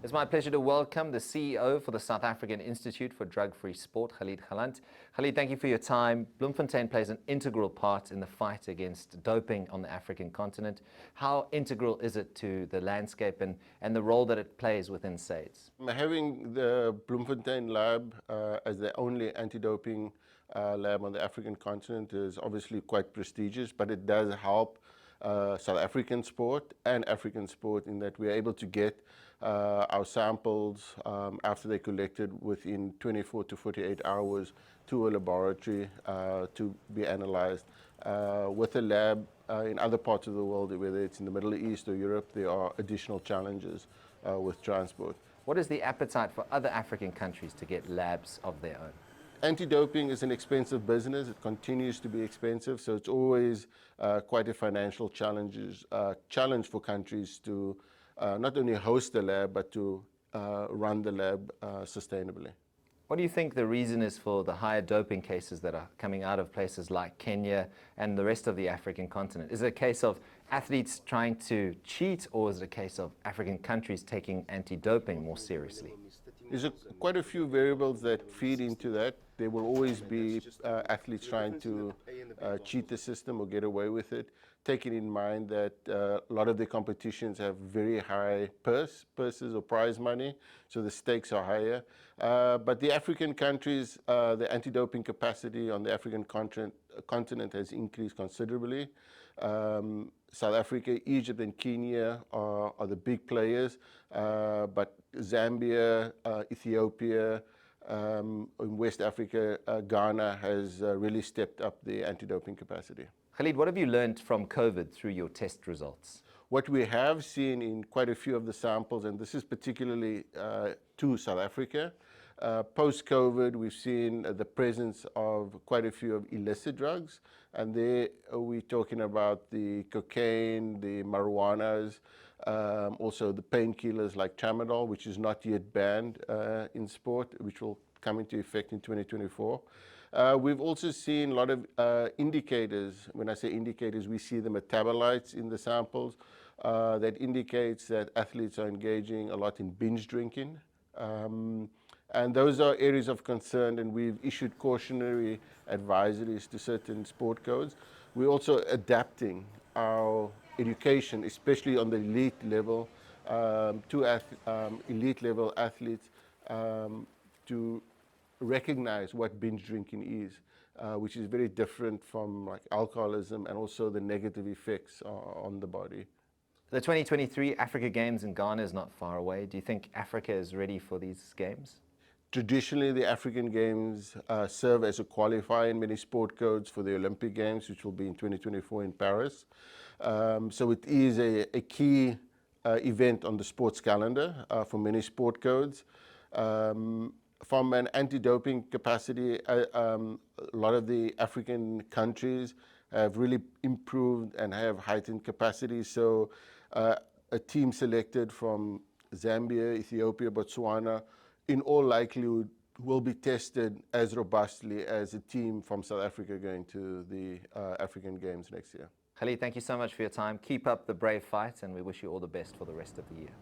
It's my pleasure to welcome the CEO for the South African Institute for Drug-Free Sport, Khalid Galant. Khalid, thank you for your time. Bloemfontein plays an integral part in the fight against doping on the African continent. How integral is it to the landscape and the role that it plays within SAIDS? Having the Bloemfontein lab as the only anti-doping lab on the African continent is obviously quite prestigious, but it does help South African sport and African sport in that we're able to get our samples after they're collected within 24 to 48 hours to a laboratory to be analyzed. With a lab in other parts of the world, whether it's in the Middle East or Europe, there are additional challenges with transport. What is the appetite for other African countries to get labs of their own? Anti-doping is an expensive business. It continues to be expensive, so it's always quite a financial challenge for countries to not only host the lab, but to run the lab sustainably. What do you think the reason is for the higher doping cases that are coming out of places like Kenya and the rest of the African continent? Is it a case of athletes trying to cheat, or is it a case of African countries taking anti-doping more seriously? There's quite a few variables that feed into that. There will always be athletes trying to cheat the system or get away with it, taking in mind that a lot of the competitions have very high purses or prize money, so the stakes are higher. But the African countries, the anti-doping capacity on the African continent has increased considerably. South Africa, Egypt and Kenya are the big players, but Zambia, Ethiopia, in West Africa, Ghana has really stepped up the anti-doping capacity. Khalid, what have you learned from COVID through your test results? What we have seen in quite a few of the samples, and this is particularly to South Africa, post-COVID, we've seen the presence of quite a few of illicit drugs, and there we're talking about the cocaine, the marijuanas, also the painkillers like tramadol, which is not yet banned in sport, which will come into effect in 2024. We've also seen a lot of indicators. When I say indicators, we see the metabolites in the samples that indicates that athletes are engaging a lot in binge drinking. And those are areas of concern, and we've issued cautionary advisories to certain sport codes. We're also adapting our education, especially on the elite level, to elite level athletes to recognize what binge drinking is, which is very different from like alcoholism and also the negative effects on the body. The 2023 Africa Games in Ghana is not far away. Do you think Africa is ready for these games? Traditionally, the African Games serve as a qualifier in many sport codes for the Olympic Games, which will be in 2024 in Paris. So it is a key event on the sports calendar for many sport codes. From an anti-doping capacity, a lot of the African countries have really improved and have heightened capacity. So a team selected from Zambia, Ethiopia, Botswana, in all likelihood will be tested as robustly as a team from South Africa going to the African Games next year. Khalid, thank you so much for your time. Keep up the brave fight, and we wish you all the best for the rest of the year.